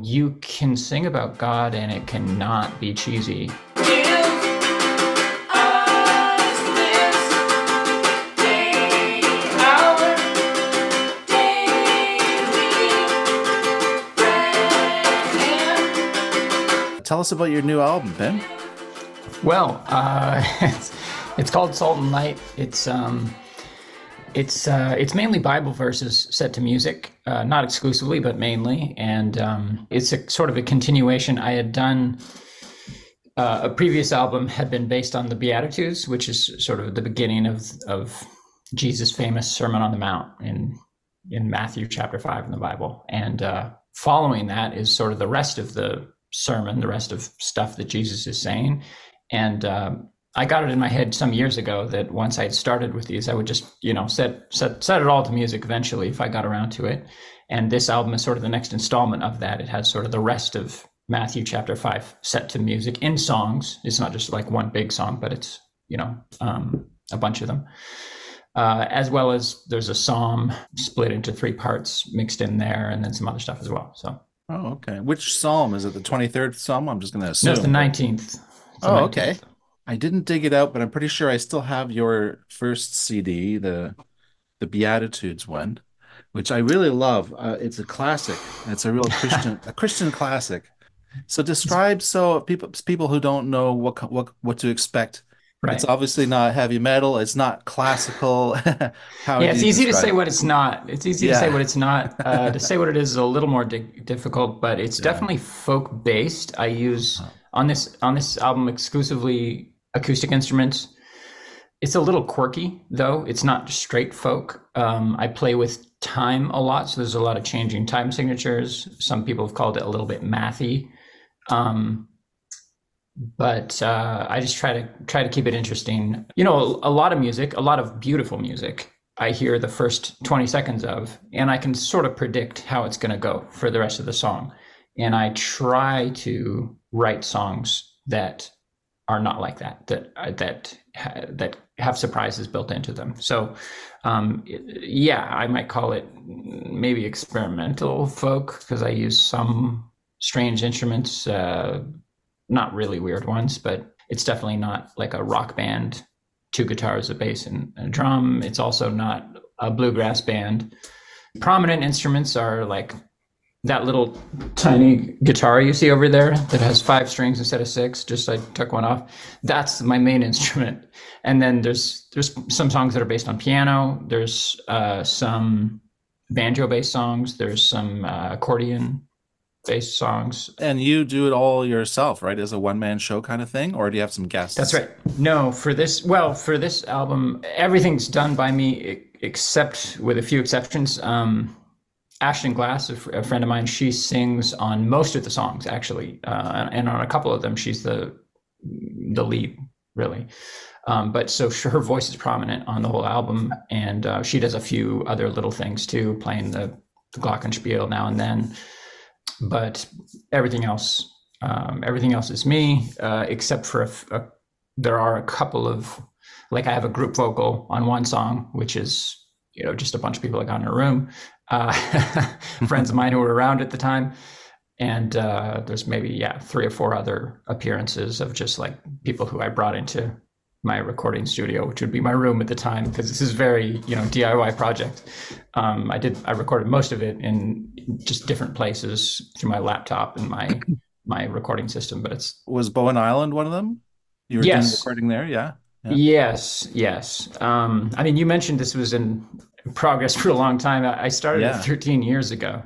you can sing about God and it cannot be cheesy. Tell us about your new album, Ben. Well, it's called Salt and Light. It's mainly Bible verses set to music, not exclusively, but mainly. And it's a sort of a continuation. I had done a previous album had been based on the Beatitudes, which is sort of the beginning of Jesus' famous Sermon on the Mount in Matthew chapter 5 in the Bible. And following that is sort of the rest of the sermon, the rest of stuff that Jesus is saying. And I got it in my head some years ago that once I'd started with these, I would just, set it all to music eventually if I got around to it. And this album is sort of the next installment of that. It has sort of the rest of Matthew chapter 5 set to music in songs. It's not just like one big song, but it's, a bunch of them. As well as there's a psalm split into 3 parts mixed in there, and then some other stuff as well. So. Oh, okay. Which psalm? Is it the 23rd psalm? I'm just going to assume. No, it's the 19th. Oh, okay. I didn't dig it out, but I'm pretty sure I still have your first CD, the Beatitudes one, which I really love. It's a classic. It's a real Christian classic. So describe, so people who don't know what to expect. Right. It's obviously not heavy metal. It's not classical. It's easy to say what it's not. It's easy to say what it's not. To say what it is a little more difficult, but it's definitely folk based. I use on this album exclusively acoustic instruments. It's a little quirky though. It's not just straight folk. I play with time a lot, so there's a lot of changing time signatures. Some people have called it a little bit mathy. But I just try to keep it interesting. A lot of music, a lot of beautiful music, I hear the first 20 seconds of, and I can sort of predict how it's going to go for the rest of the song. And I try to write songs that are not like that have surprises built into them. So, I might call it maybe experimental folk because I use some strange instruments. Not really weird ones, but it's definitely not like a rock band, 2 guitars, a bass, and a drum. It's also not a bluegrass band. Prominent instruments are like that little tiny guitar you see over there that has 5 strings instead of 6. Just I took one off. That's my main instrument. And then there's some songs that are based on piano. There's some banjo-based songs. There's some accordion based songs. And you do it all yourself, right? As a one-man show kind of thing, or do you have some guests? That's right. No, for this album, everything's done by me except with a few exceptions. Ashton Glass, a friend of mine, she sings on most of the songs actually, and on a couple of them, she's the lead, really. But so her voice is prominent on the whole album, and she does a few other little things too, playing the glockenspiel now and then. But everything else is me, except for there are a couple of, like I have a group vocal on one song, which is, just a bunch of people I got in a room, friends of mine who were around at the time. And there's maybe, 3 or 4 other appearances of just like people who I brought into my recording studio, which would be my room at the time, because this is very, DIY project. I recorded most of it in just different places through my laptop and my recording system, but Was Bowen Island one of them? You were doing recording there? Yeah. Yes. You mentioned this was in progress for a long time. I started it 13 years ago.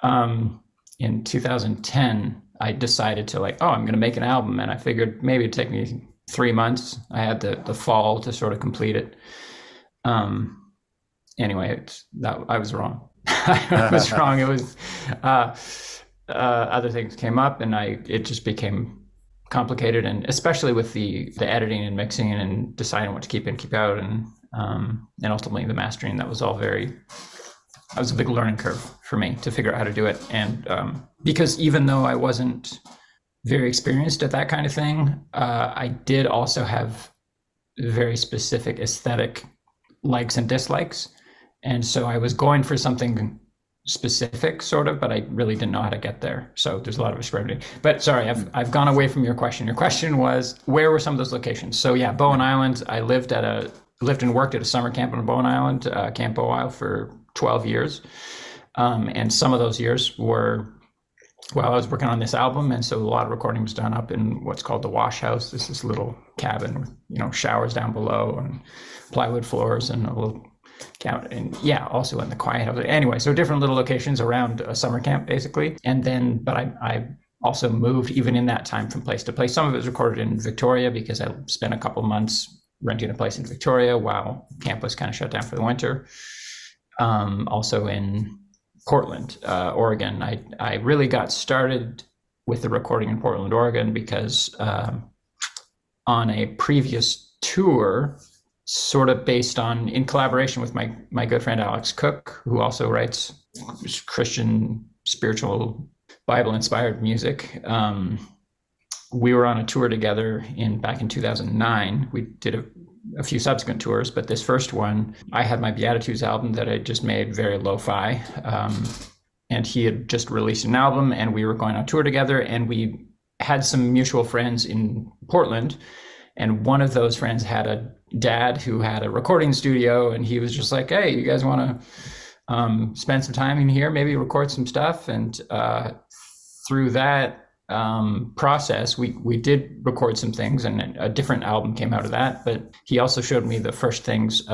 In 2010, I decided to I'm going to make an album, and I figured maybe it'd take me 3 months. I had the fall to sort of complete it. Anyway, I was wrong. I was wrong. It was other things came up, and it just became complicated, and especially with the editing and mixing and deciding what to keep in, keep out, and ultimately the mastering. That was a big learning curve for me to figure out how to do it, and because even though I wasn't very experienced at that kind of thing, I did also have very specific aesthetic likes and dislikes. And so I was going for something specific sort of, but I really didn't know how to get there. So there's a lot of experimenting. But sorry, I've gone away from your question. Your question was, where were some of those locations? So yeah, Bowen Yeah. Island. I lived and worked at a summer camp on Bowen Island, Camp Bow Isle, for 12 years. And some of those years were while I was working on this album, and so a lot of recording was done up in what's called the wash house. This little cabin with showers down below and plywood floors and a little cabin, and yeah, also in the quiet house. Anyway, so different little locations around a summer camp, basically. And then, but I also moved even in that time from place to place. Some of it was recorded in Victoria because I spent a couple months renting a place in Victoria while camp was kind of shut down for the winter. Also in Portland, Oregon. I really got started with the recording in Portland, Oregon, because on a previous tour, sort of based on, in collaboration with my good friend Alex Cook, who also writes Christian, spiritual, Bible-inspired music. We were on a tour together back in 2009. We did a few subsequent tours, but this first one, I had my Beatitudes album that I just made very lo-fi, and he had just released an album, and we were going on tour together, and we had some mutual friends in Portland, and one of those friends had a dad who had a recording studio, and he was just like, hey, you guys want to spend some time in here, maybe record some stuff? And through that process, we did record some things, and a different album came out of that. But he also showed me the first things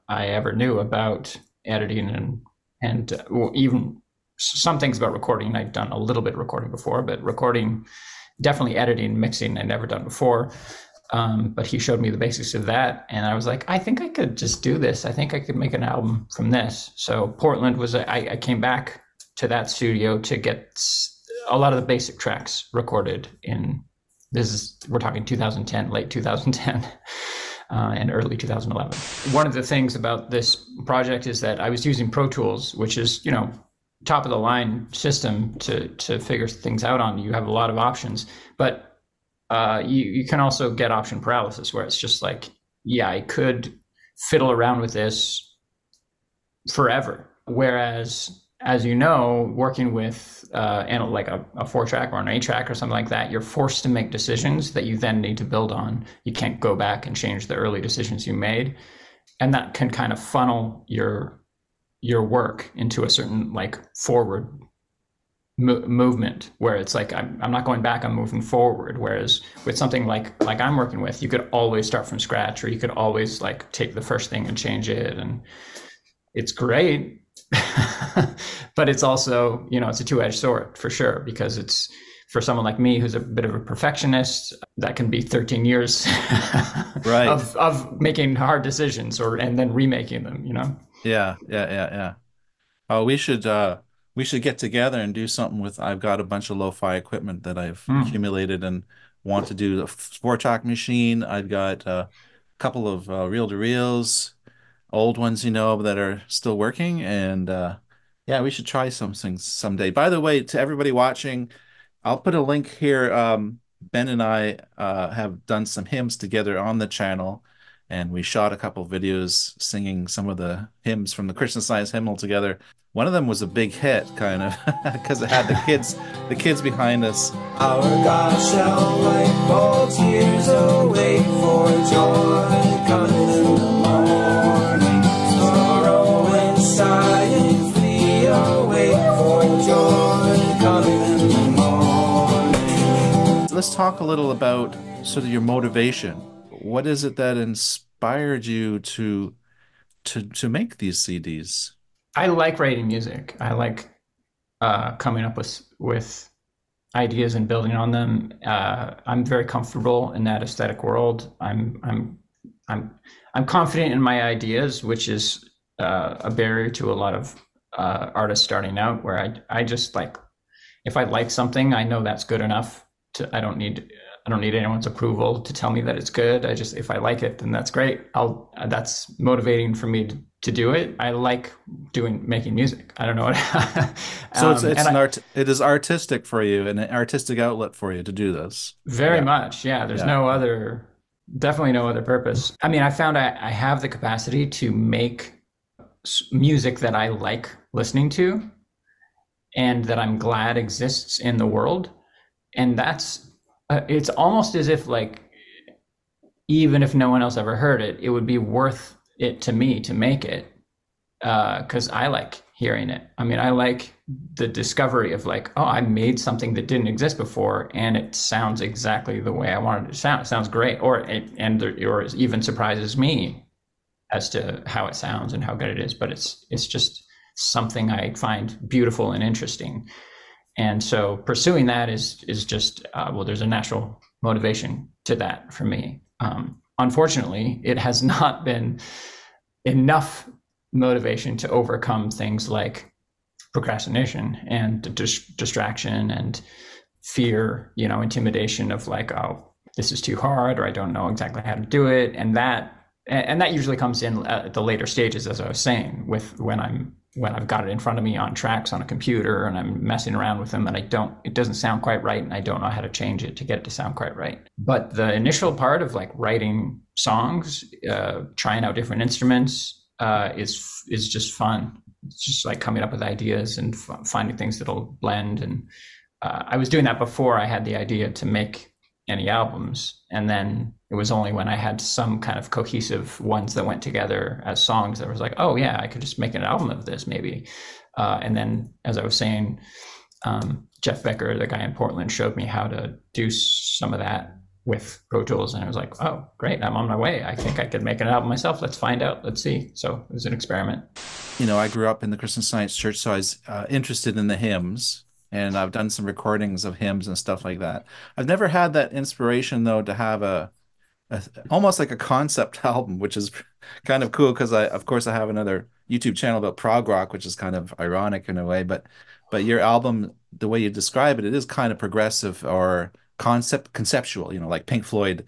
I ever knew about editing and even some things about recording. I'd done a little bit of recording before, but recording, definitely editing, mixing, I'd never done before. But he showed me the basics of that, and I was like, I think I could just do this. I think I could make an album from this. So Portland was, I came back to that studio to get a lot of the basic tracks recorded we're talking 2010, late 2010, and early 2011. One of the things about this project is that I was using Pro Tools, which is, top of the line system to figure things out on. You have a lot of options, but you can also get option paralysis, where it's just like, yeah, I could fiddle around with this forever. Whereas, as you know, working with like a 4-track or an 8-track or something like that, you're forced to make decisions that you then need to build on. You can't go back and change the early decisions you made. And that can kind of funnel your work into a certain like forward movement, where it's like, I'm not going back, I'm moving forward. Whereas with something like I'm working with, you could always start from scratch, or you could always like take the first thing and change it. And it's great. But it's also, it's a two-edged sword for sure, because it's, for someone like me who's a bit of a perfectionist, that can be 13 years Right. of making hard decisions and then remaking them, Yeah. Oh, we should get together and do something with. I've got a bunch of lo-fi equipment that I've Mm. accumulated and want to do. A 4-track machine. I've got a couple of reel-to-reels, old ones, that are still working. And yeah, we should try some things someday. By the way, to everybody watching, I'll put a link here. Ben and I have done some hymns together on the channel, and we shot a couple videos singing some of the hymns from the Christian Science hymnal together. One of them was a big hit, kind of, because it had the kids behind us. Our God shall wipe all tears away, for joy cometh in the morning. Sorrow and sighing flee away, for joy cometh in the morning. Let's talk a little about sort of your motivation. What is it that inspired you to make these CDs? I like writing music. I like coming up with ideas and building on them. I'm very comfortable in that aesthetic world. I'm confident in my ideas, which is a barrier to a lot of artists starting out. Where I just like, if I like something, I know that's good enough. I don't need anyone's approval to tell me that it's good. If I like it, then that's great. That's motivating for me to do it. I like making music. I don't know what. So it is artistic for you, and an artistic outlet for you to do this. Very Yeah. much. Yeah. There's Yeah. definitely no other purpose. I mean, I found I have the capacity to make music that I like listening to. and that I'm glad exists in the world. And that's it's almost as if like even if no one else ever heard it, it would be worth it to me to make it because I like hearing it. I mean, I like the discovery of like, oh, I made something that didn't exist before, and it sounds exactly the way I wanted it to sound. It sounds great, or even surprises me as to how it sounds and how good it is. But it's just something I find beautiful and interesting. And so pursuing that is just well, there's a natural motivation to that for me. Unfortunately, it has not been enough motivation to overcome things like procrastination and distraction and fear, intimidation of like, oh, this is too hard, or I don't know exactly how to do it, and that usually comes in at the later stages, as I was saying, with when I've got it in front of me on tracks on a computer and I'm messing around with them and it doesn't sound quite right and I don't know how to change it to get it to sound quite right. But the initial part of like writing songs, trying out different instruments, is just fun. It's just like coming up with ideas and finding things that'll blend. And I was doing that before I had the idea to make any albums. And then it was only when I had some kind of cohesive ones that went together as songs that I was like, oh yeah, I could just make an album of this maybe. And then, as I was saying, Jeff Becker, the guy in Portland, showed me how to do some of that with Pro Tools, and I was like, oh, great, I'm on my way. I think I could make an album myself. Let's find out. Let's see. So it was an experiment. I grew up in the Christian Science Church, so I was interested in the hymns, and I've done some recordings of hymns and stuff like that. I've never had that inspiration though to have almost like a concept album, which is kind of cool because of course, I have another YouTube channel about prog rock, which is kind of ironic in a way. But your album, the way you describe it, it is kind of progressive or conceptual. Like Pink Floyd,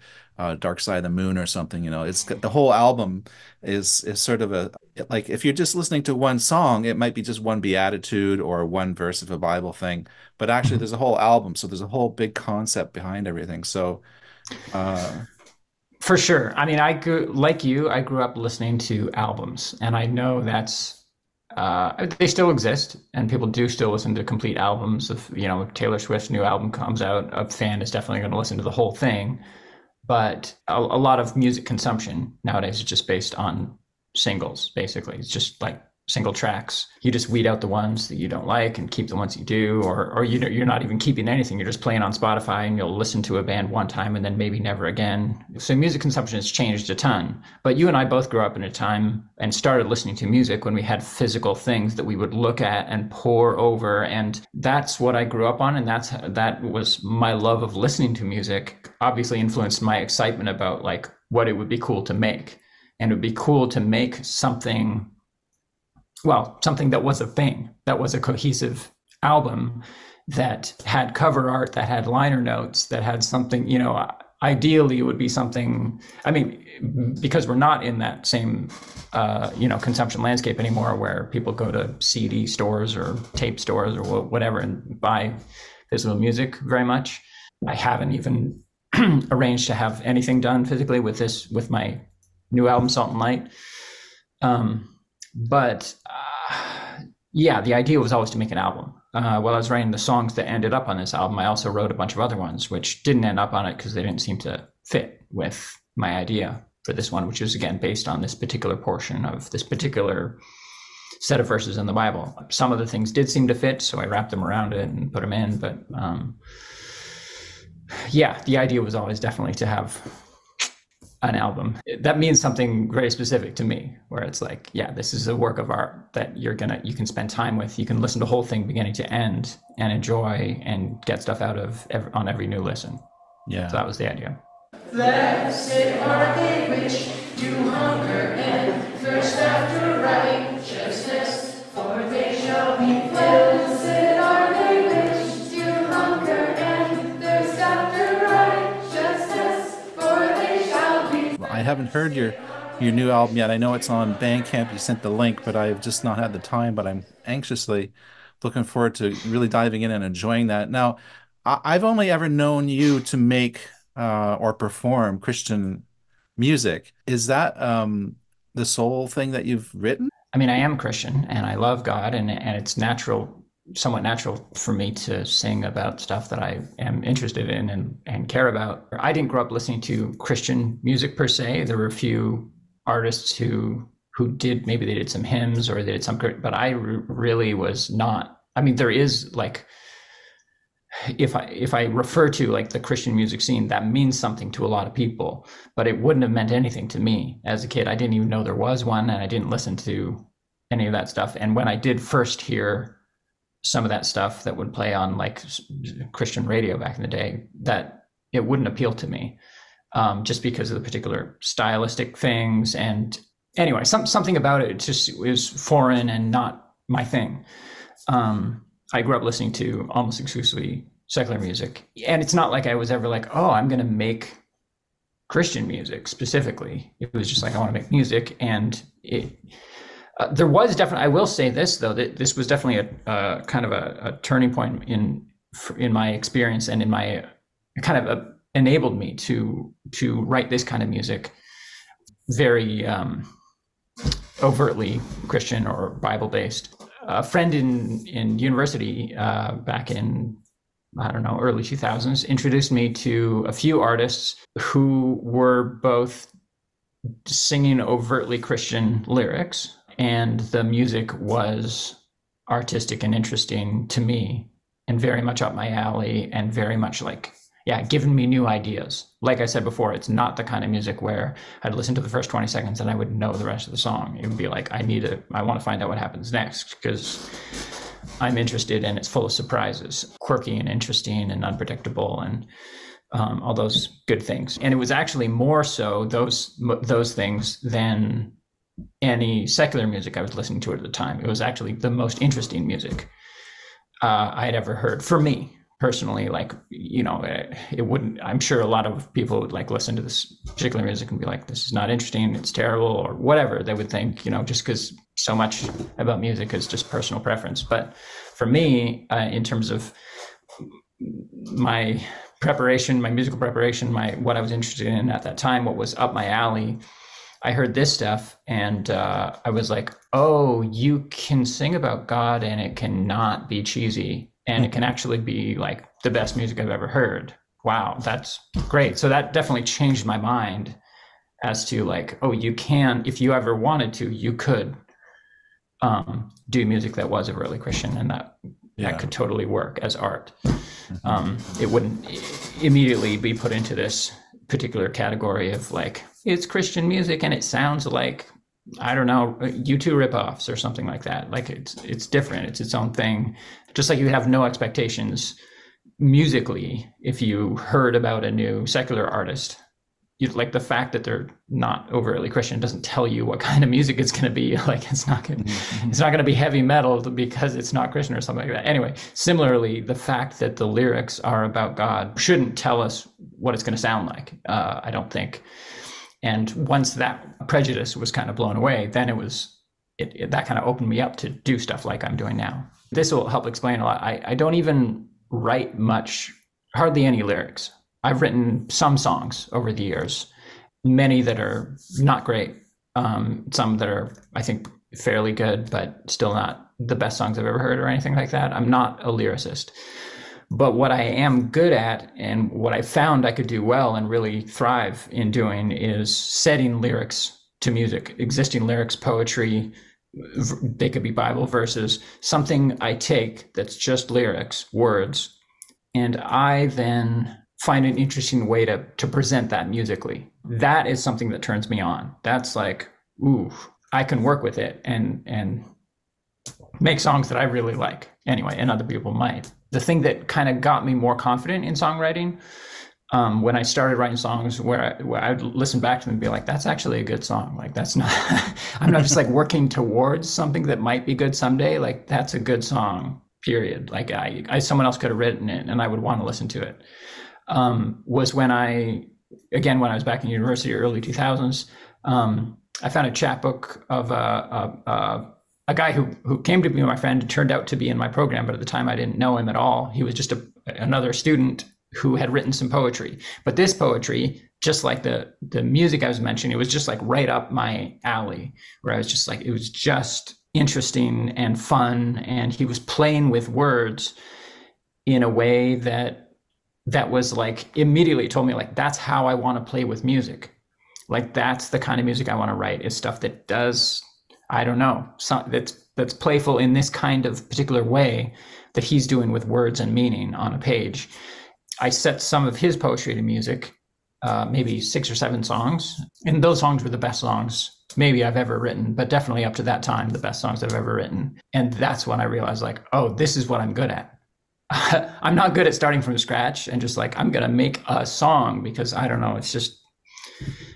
Dark Side of the Moon or something. It's the whole album is sort of like if you're just listening to one song, it might be just one beatitude or one verse of a Bible thing. But actually, there's a whole album, so there's a whole big concept behind everything. So. Uh, For sure. I mean, I grew up listening to albums, and I know they still exist, and people do still listen to complete albums. If Taylor Swift's new album comes out, a fan is definitely going to listen to the whole thing. But a lot of music consumption nowadays is just based on singles. Basically, it's just like single tracks. You just weed out the ones that you don't like and keep the ones you do, or you're not even keeping anything. You're just playing on Spotify and you'll listen to a band one time and then maybe never again. So music consumption has changed a ton. But you and I both grew up in a time and started listening to music when we had physical things that we would look at and pore over. And that's what I grew up on. And that was my love of listening to music, obviously influenced my excitement about like what it would be cool to make. And it would be cool to make something that was a thing, that was a cohesive album, that had cover art, that had liner notes, that had something, ideally it would be something, I mean, because we're not in that same, consumption landscape anymore where people go to CD stores or tape stores or whatever and buy physical music very much. I haven't even arranged to have anything done physically with my new album, Salt and Light. But yeah, the idea was always to make an album. While I was writing the songs that ended up on this album, I also wrote a bunch of other ones, which didn't end up on it because they didn't seem to fit with my idea for this one, which is again based on this particular portion of this particular set of verses in the Bible. Some of the things did seem to fit, so I wrapped them around it and put them in. But yeah, the idea was always definitely to have an album. That means something very specific to me, where it's like, yeah, this is a work of art that you can spend time with. You can listen to the whole thing beginning to end and enjoy and get stuff out of on every new listen. Yeah. So that was the idea. Blessed are they which do hunger and thirst after righteousness, for they shall be filled. Blessed are they which do hunger and thirst after righteousness, for they shall be filled. I haven't heard your new album yet. I know it's on Bandcamp. You sent the link, but I've just not had the time. But I'm anxiously looking forward to really diving in and enjoying that. Now, I've only ever known you to make or perform Christian music. Is that the sole thing that you've written? I mean, I am Christian and I love God, and it's natural somewhat natural for me to sing about stuff that I am interested in and care about. I didn't grow up listening to Christian music per se. There were a few artists who did, maybe they did some hymns or they did some, but I really was not. I mean, there is like, if I refer to like the Christian music scene, that means something to a lot of people, but it wouldn't have meant anything to me as a kid. I didn't even know there was one, and I didn't listen to any of that stuff. And when I did first hear some of that stuff that would play on like Christian radio back in the day, that it wouldn't appeal to me, just because of the particular stylistic things. And anyway, something about it just is foreign and not my thing. I grew up listening to almost exclusively secular music. And it's not like I was ever like, oh, I'm going to make Christian music specifically. It was just like, I want to make music. And there was definitely, I will say this though, that this was definitely a kind of a turning point in my experience, and in my kind of enabled me to write this kind of music, very overtly Christian or Bible based. A friend in university back in, I don't know, early 2000s introduced me to a few artists who were both singing overtly Christian lyrics, and the music was artistic and interesting to me and very much up my alley, and very much like, yeah, giving me new ideas. Like I said before, it's not the kind of music where I'd listen to the first 20 seconds and I would know the rest of the song. It would be like, I want to find out what happens next, because I'm interested, and it's full of surprises, quirky and interesting and unpredictable, and all those good things. And it was actually more so those things than any secular music I was listening to at the time. It was actually the most interesting music I had ever heard, for me personally. Like, you know, it wouldn't, I'm sure a lot of people would like listen to this particular music and be like, this is not interesting, it's terrible, or whatever they would think, you know, just because so much about music is just personal preference. But for me, in terms of my preparation, my musical preparation, what I was interested in at that time, what was up my alley, I heard this stuff, and I was like, oh, you can sing about God and it cannot be cheesy, and it can actually be like the best music I've ever heard. Wow, that's great. So that definitely changed my mind as to like, oh, you can, if you ever wanted to, you could do music that was overtly Christian, and that could totally work as art. It wouldn't immediately be put into this particular category of like, it's Christian music and it sounds like, I don't know, U2 ripoffs or something like that. Like it's different. It's its own thing. Just like you have no expectations musically if you heard about a new secular artist. You like the fact that they're not overtly Christian doesn't tell you what kind of music it's going to be. Like it's not going to be heavy metal because it's not Christian or something like that. Anyway, similarly, the fact that the lyrics are about God shouldn't tell us what it's going to sound like. I don't think. And once that prejudice was kind of blown away, then that kind of opened me up to do stuff like I'm doing now. This will help explain a lot. I don't even write much, hardly any lyrics. I've written some songs over the years, many that are not great, some that are, I think, fairly good, but still not the best songs I've ever heard or anything like that. I'm not a lyricist. But what I am good at, and what I found I could do well and really thrive in doing, is setting lyrics to music, existing lyrics, poetry. They could be Bible verses, something I take that's just lyrics, words, and I then find an interesting way to present that musically. That is something that turns me on. That's like, ooh, I can work with it and make songs that I really like anyway, and other people might. The thing that kind of got me more confident in songwriting, when I started writing songs where I'd listen back to them and be like, that's actually a good song. Like, that's not, I'm not just like working towards something that might be good someday. Like, that's a good song, period. Like someone else could have written it and I would want to listen to it. Was when I was back in university, early 2000s, I found a chapbook of a guy who came to be my friend and turned out to be in my program, but at the time I didn't know him at all. He was just another student who had written some poetry. But this poetry, just like the music I was mentioning, it was just like right up my alley, where I was just like, it was just interesting and fun, and he was playing with words in a way that was like immediately told me like that's how I want to play with music. Like that's the kind of music I want to write, is stuff that does, I don't know, that's playful in this kind of particular way that he's doing with words and meaning on a page. I set some of his poetry to music, maybe 6 or 7 songs, and those songs were the best songs maybe I've ever written, but definitely up to that time, the best songs I've ever written. And that's when I realized like, oh, this is what I'm good at. I'm not good at starting from scratch and just like, I'm going to make a song, because I don't know. It's just,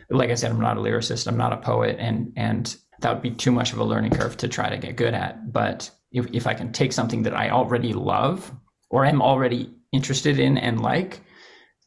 like I said, I'm not a lyricist. I'm not a poet. And that would be too much of a learning curve to try to get good at. But if I can take something that I already love or am already interested in and like,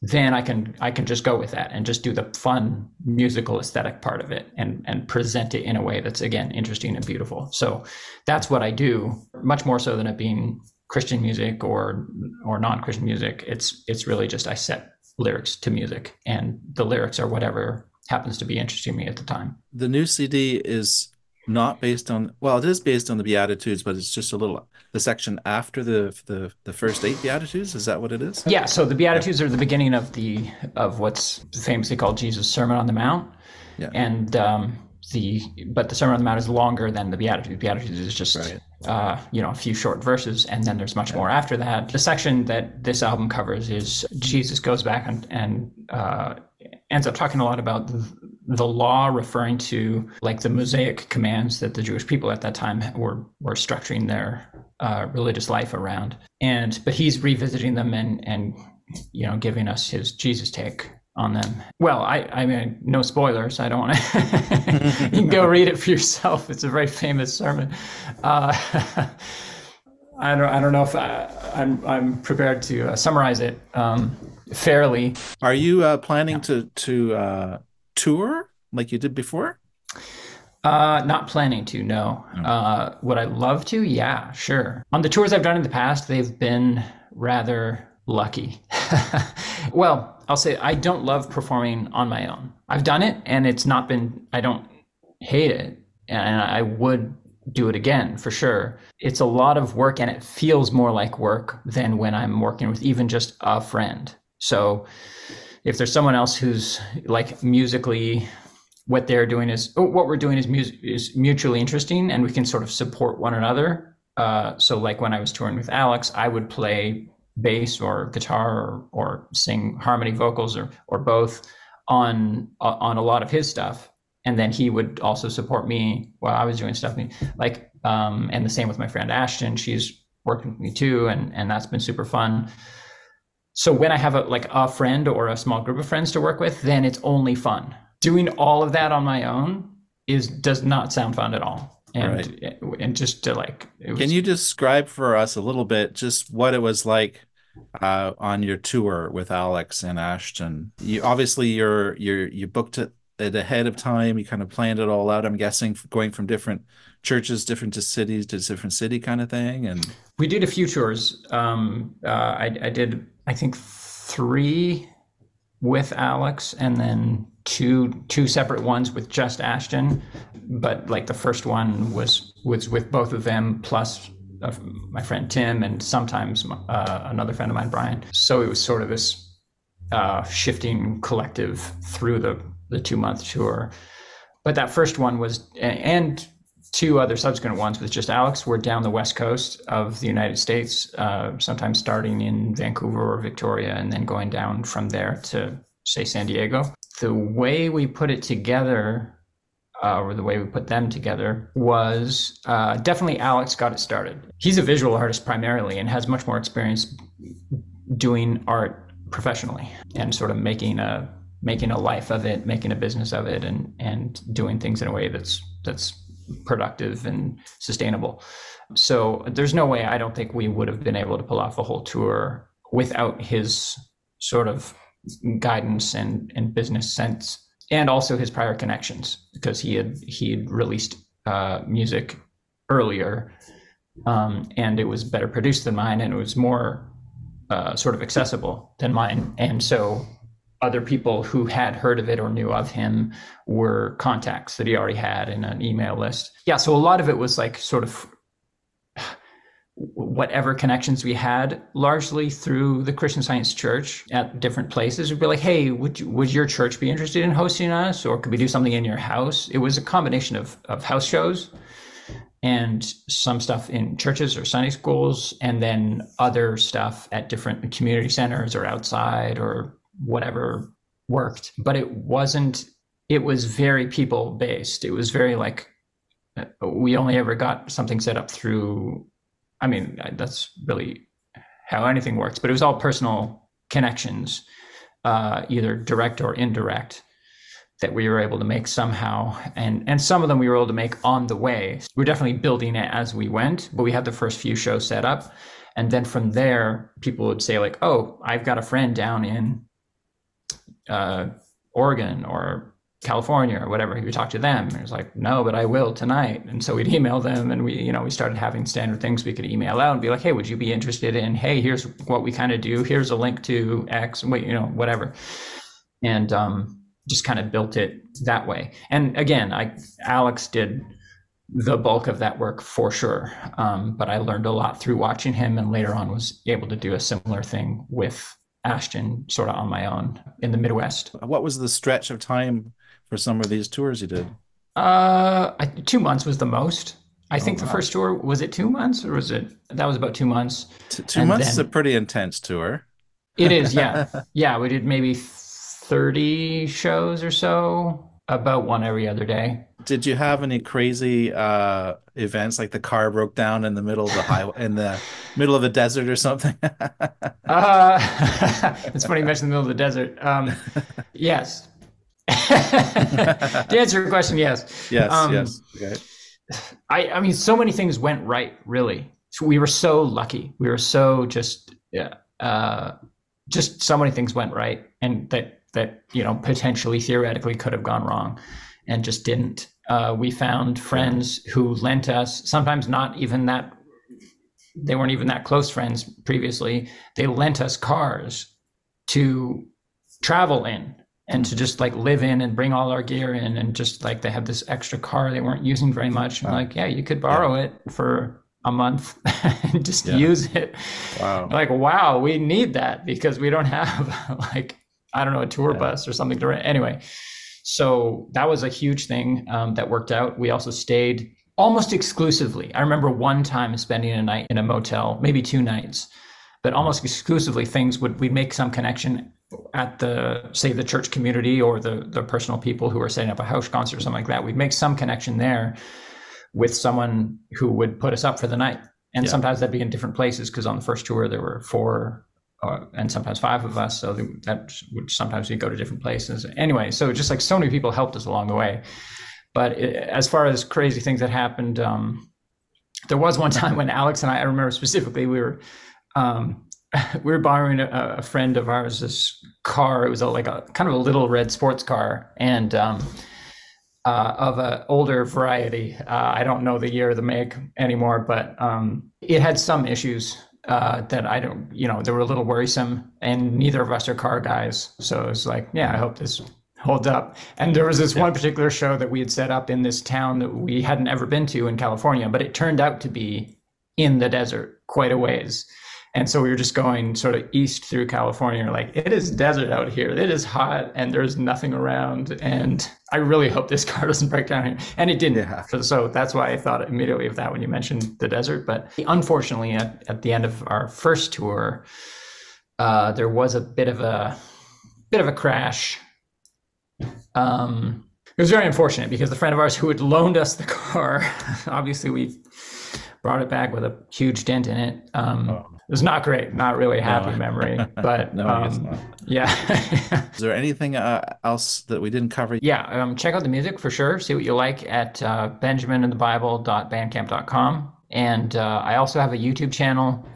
then I can just go with that and just do the fun musical aesthetic part of it and present it in a way that's, again, interesting and beautiful. So that's what I do, much more so than it being Christian music or non-Christian music. It's really just I set lyrics to music, and the lyrics are whatever happens to be interesting me at the time. The new CD is not based on, well, it is based on the Beatitudes, but it's just the section after the first 8 Beatitudes. Is that what it is? Yeah. So the Beatitudes are the beginning of what's famously called Jesus' Sermon on the Mount. Yeah. And but the Sermon on the Mount is longer than the Beatitudes. Beatitudes is just Right. a few short verses, and then there's much more after that. The section that this album covers is Jesus goes back and ends up talking a lot about the law, referring to like the Mosaic commands that the Jewish people at that time were structuring their religious life around. But he's revisiting them and giving us his Jesus take on them. Well, I mean, no spoilers. I don't want to. You can go read it for yourself. It's a very famous sermon. I don't know if I'm prepared to summarize it fairly. Are you planning to tour like you did before? Not planning to, no. Would I love to? Yeah, sure. On the tours I've done in the past, they've been rather lucky. Well, I'll say I don't love performing on my own. I've done it and it's not been, I don't hate it, and I would do it again for sure. It's a lot of work, and it feels more like work than when I'm working with even just a friend. So if there's someone else who's like musically, what we're doing is mutually interesting, and we can sort of support one another. So like when I was touring with Alex, I would play bass or guitar or sing harmony vocals or both on a lot of his stuff, and then he would also support me while I was doing stuff. And the same with my friend Ashton. She's working with me too, and that's been super fun. So when I have a friend or a small group of friends to work with, then it's only fun. Doing all of that on my own does not sound fun at all. And just to Can you describe for us a little bit just what it was like on your tour with Alex and Ashton? You obviously you booked it ahead of time. You kind of planned it all out. I'm guessing going from different churches, different cities to different city kind of thing. And we did a few tours. I did, I think, 3 with Alex, and then two separate ones with just Ashton. But like the first one was with both of them, plus my friend Tim, and sometimes another friend of mine, Brian. So it was sort of this shifting collective through the 2-month tour. But that first one was, and 2 other subsequent ones with just Alex, were down the west coast of the United States, sometimes starting in Vancouver or Victoria, and then going down from there to, say, San Diego. The way we put it together, or the way we put them together, was definitely Alex got it started. He's a visual artist primarily and has much more experience doing art professionally and sort of making a life of it, making a business of it, and doing things in a way that's productive and sustainable. So there's no way, I don't think we would have been able to pull off a whole tour without his sort of guidance and business sense, and also his prior connections, because he had released music earlier, and it was better produced than mine, and it was more sort of accessible than mine. And so other people who had heard of it or knew of him were contacts that he already had in an email list. Yeah, so a lot of it was like sort of whatever connections we had, largely through the Christian Science Church at different places. We'd be like, hey, would your church be interested in hosting us, or could we do something in your house? It was a combination of house shows and some stuff in churches or Sunday schools, and then other stuff at different community centers or outside or whatever worked. But it was very people based. It was very like, we only ever got something set up through, I mean, that's really how anything works, but it was all personal connections, either direct or indirect, that we were able to make somehow. And some of them we were able to make on the way. We're definitely building it as we went, but we had the first few shows set up. And then from there, people would say like, oh, I've got a friend down in Oregon or California or whatever. We talked to them. And it was like, no, but I will tonight. And so we'd email them, and we started having standard things we could email out and be like, hey, would you be interested in, hey, here's what we kind of do. Here's a link to X, whatever. And just kind of built it that way. And again, Alex did the bulk of that work for sure. But I learned a lot through watching him, and later on was able to do a similar thing with Ashton sort of on my own in the Midwest. What was the stretch of time for some of these tours you did? 2 months was the most. I think the first tour, was it 2 months, or that was about 2 months. Two months is a pretty intense tour. It is, yeah. Yeah, we did maybe 30 shows or so, about one every other day. Did you have any crazy events, like the car broke down in the middle of the highway, in the middle of the desert or something? It's funny you mentioned the middle of the desert. Yes. To answer your question, yes. Yes. Okay. I mean, so many things went right, really. So we were so lucky. We were so just so many things went right, and that potentially theoretically could have gone wrong and just didn't. We found friends who lent us, sometimes not even that, they weren't even that close friends previously. They lent us cars to travel in and to just like live in and bring all our gear in, and just like they had this extra car they weren't using very much. And like, yeah, you could borrow it for a month and just use it. Wow. Like, wow, we need that because we don't have like, I don't know, a tour bus or something to rent. Anyway, so that was a huge thing that worked out. We also stayed almost exclusively. I remember one time spending a night in a motel, maybe 2 nights, but almost exclusively we'd make some connection at the church community or the personal people who were setting up a house concert or something like that. We'd make some connection there with someone who would put us up for the night. And sometimes that'd be in different places, because on the first tour there were 4 and sometimes 5 of us. So that would sometimes we go to different places. Anyway, so just like so many people helped us along the way. But as far as crazy things that happened, there was one time when Alex and I remember specifically, we were borrowing a friend of ours this car. It was like a kind of a little red sports car, and of an older variety. I don't know the year or the make anymore, but it had some issues that I don't, they were a little worrisome, and neither of us are car guys. So it was like, yeah, I hope this holds up. And there was this one particular show that we had set up in this town that we hadn't ever been to in California, but it turned out to be in the desert quite a ways. And so we were just going sort of east through California. Like, it is desert out here. It is hot and there's nothing around. And I really hope this car doesn't break down here. And it didn't. Yeah. So that's why I thought immediately of that when you mentioned the desert. But unfortunately, at the end of our first tour, there was a bit of a crash. It was very unfortunate because the friend of ours who had loaned us the car, obviously we brought it back with a huge dent in it. It was not great, not really a happy memory, but no, I guess not. Yeah. Is there anything else that we didn't cover? Yeah, check out the music for sure. See what you like at benjaminandthebible.bandcamp.com. And I also have a YouTube channel,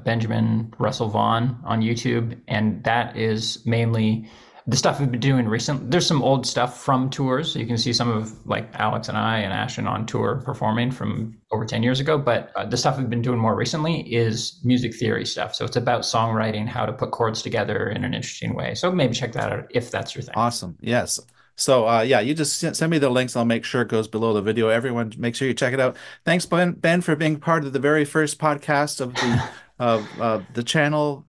Benjamin Russell Vaughn on YouTube, and that is mainly the stuff we've been doing recently, there's some old stuff from tours. You can see some of like Alex and I and Ashton on tour performing from over 10 years ago. But the stuff we've been doing more recently is music theory stuff. So it's about songwriting, how to put chords together in an interesting way. So maybe check that out if that's your thing. Awesome. Yes. So yeah, you just send me the links. I'll make sure it goes below the video. Everyone, make sure you check it out. Thanks, Ben, for being part of the very first podcast of the channel.